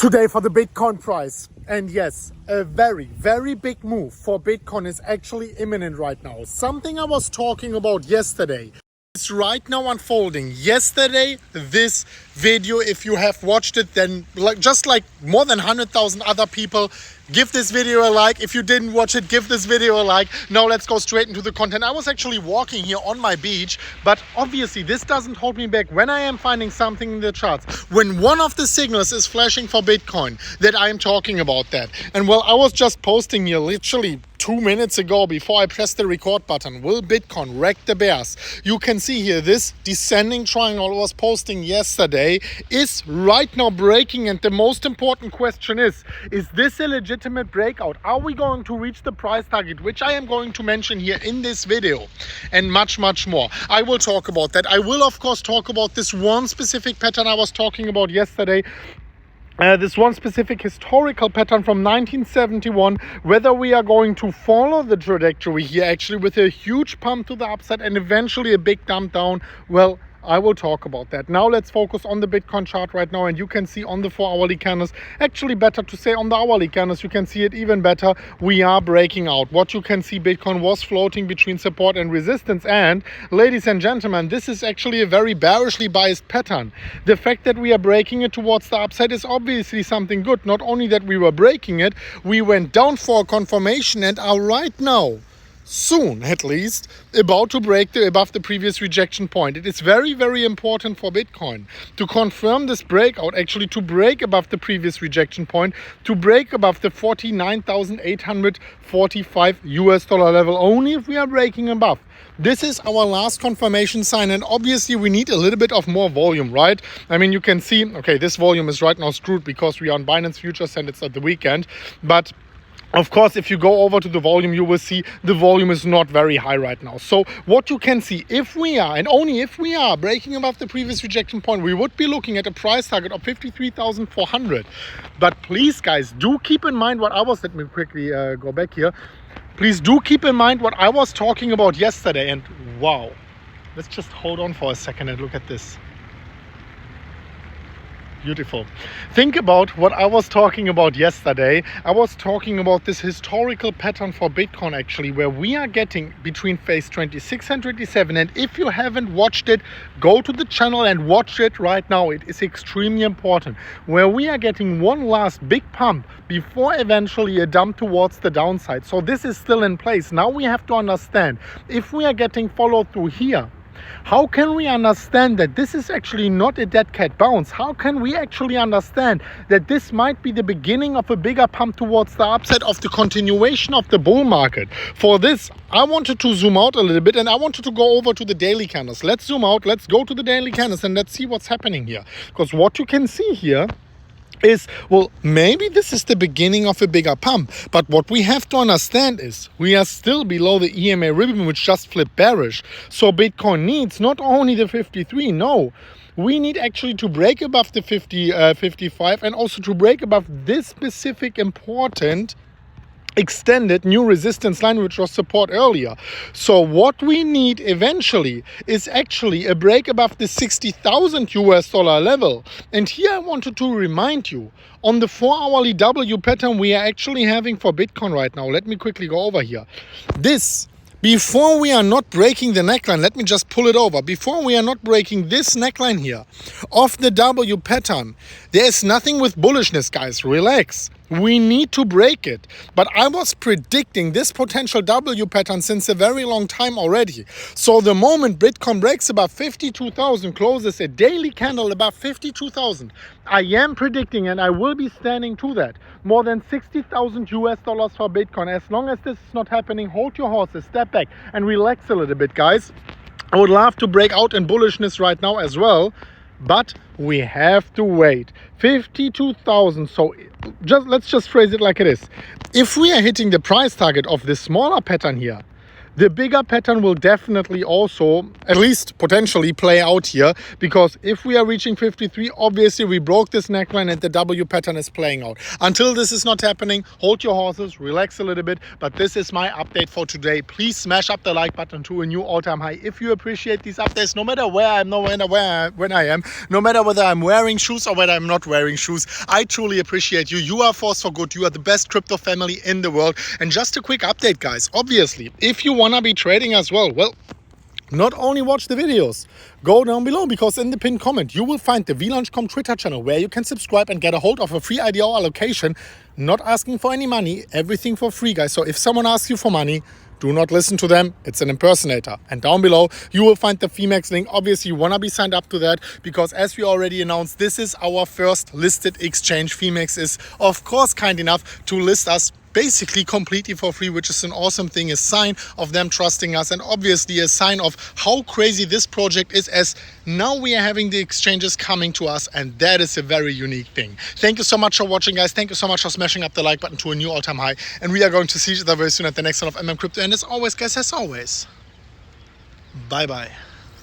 today for the Bitcoin price. And yes, a very, very big move for Bitcoin is actually imminent right now. Something I was talking about yesterday is right now unfolding. Yesterday, this video, if you have watched it, then just like more than 100,000 other people, give this video a like. If you didn't watch it, give this video a like. Now let's go straight into the content. I was actually walking here on my beach, but obviously this doesn't hold me back when I am finding something in the charts. When one of the signals is flashing for Bitcoin, that I am talking about that. And well, I was just posting here literally 2 minutes ago before I pressed the record button. Will Bitcoin wreck the bears? You can see here this descending triangle I was posting yesterday is right now breaking, and the most important question is this a legitimate breakout? Are we going to reach the price target, which I am going to mention here in this video, and much more. I will talk about that. I will of course talk about this one specific pattern I was talking about yesterday. This one specific historical pattern from 1971, whether we are going to follow the trajectory here actually with a huge pump to the upside and eventually a big dump down. Well, I will talk about that. Now let's focus on the Bitcoin chart right now, and you can see on the 4-hourly candles, actually better to say on the hourly candles, you can see it even better. We are breaking out. What you can see, Bitcoin was floating between support and resistance, and ladies and gentlemen, this is actually a very bearishly biased pattern. The fact that we are breaking it towards the upside is obviously something good. Not only that we were breaking it, we went down for a confirmation and are right now, soon at least, about to break above the previous rejection point. It is very, very important for Bitcoin to confirm this breakout, actually to break above the previous rejection point, to break above the 49,845 US dollar level. Only if we are breaking above. This is our last confirmation sign, and obviously we need a little bit of more volume, right? I mean, you can see, okay, this volume is right now screwed because we are on Binance Futures and it's at the weekend, but of course, if you go over to the volume, you will see the volume is not very high right now. So what you can see, if we are, and only if we are, breaking above the previous rejection point, we would be looking at a price target of 53,400. But please, guys, do keep in mind what I was, let me quickly go back here. Please do keep in mind what I was talking about yesterday. And wow, let's just hold on for a second and look at this. Beautiful. Think about what I was talking about yesterday. I was talking about this historical pattern for Bitcoin actually, where we are getting between phase 26 and 27. And if you haven't watched it, go to the channel and watch it right now. It is extremely important. Where we are getting one last big pump before eventually a dump towards the downside. So this is still in place. Now we have to understand, if we are getting followed through here, how can we understand that this is actually not a dead cat bounce? How can we actually understand that this might be the beginning of a bigger pump towards the upside, of the continuation of the bull market? For this, I wanted to zoom out a little bit, and I wanted to go over to the daily candles. Let's zoom out, let's go to the daily candles, and let's see what's happening here. Because what you can see here is, well, maybe this is the beginning of a bigger pump, but what we have to understand is we are still below the EMA ribbon, which just flipped bearish. So Bitcoin needs not only the 53, no, we need actually to break above the 55, and also to break above this specific important extended new resistance line, which was support earlier. So what we need eventually is actually a break above the 60,000 US dollar level. And here I wanted to remind you, on the 4-hourly W pattern we are actually having for Bitcoin right now, let me quickly go over here. This, before we are not breaking the neckline, let me just pull it over. Before we are not breaking this neckline here of the W pattern, there is nothing with bullishness, guys. Relax. We need to break it. But I was predicting this potential W pattern since a very long time already. So the moment Bitcoin breaks above 52,000, closes a daily candle above 52,000, I am predicting, and I will be standing to that, more than 60,000 US dollars for Bitcoin. As long as this is not happening, hold your horses, step back and relax a little bit, guys. I would love to break out in bullishness right now as well, but we have to wait. 52,000. So let's just phrase it like it is. If we are hitting the price target of this smaller pattern here, The bigger pattern will definitely also, at least potentially, play out here, because if we are reaching 53, obviously we broke this neckline and the W pattern is playing out. Until this is not happening, hold your horses, relax a little bit, but this is my update for today. Please smash up the like button to a new all-time high if you appreciate these updates, no matter where I am, no matter when I am, no matter whether I'm wearing shoes or whether I'm not wearing shoes. I truly appreciate you. You are a force for good. You are the best crypto family in the world. And just a quick update, guys. Obviously, if you want to be trading as well, not only watch the videos, go down below, because in the pinned comment you will find the VLaunch.com Twitter channel where you can subscribe and get a hold of a free IDO allocation. Not asking for any money, everything for free, guys. So if someone asks you for money, do not listen to them. It's an impersonator. And down below you will find the Phemex link. Obviously you want to be signed up to that, because as we already announced, this is our first listed exchange. Phemex is of course kind enough to list us basically completely for free, which is an awesome thing, a sign of them trusting us, and obviously a sign of how crazy this project is, as now we are having the exchanges coming to us, and that is a very unique thing. Thank you so much for watching, guys. Thank you so much for smashing up the like button to a new all-time high, and we are going to see each other very soon at the next one of MMCrypto. And as always, guys, as always, bye bye.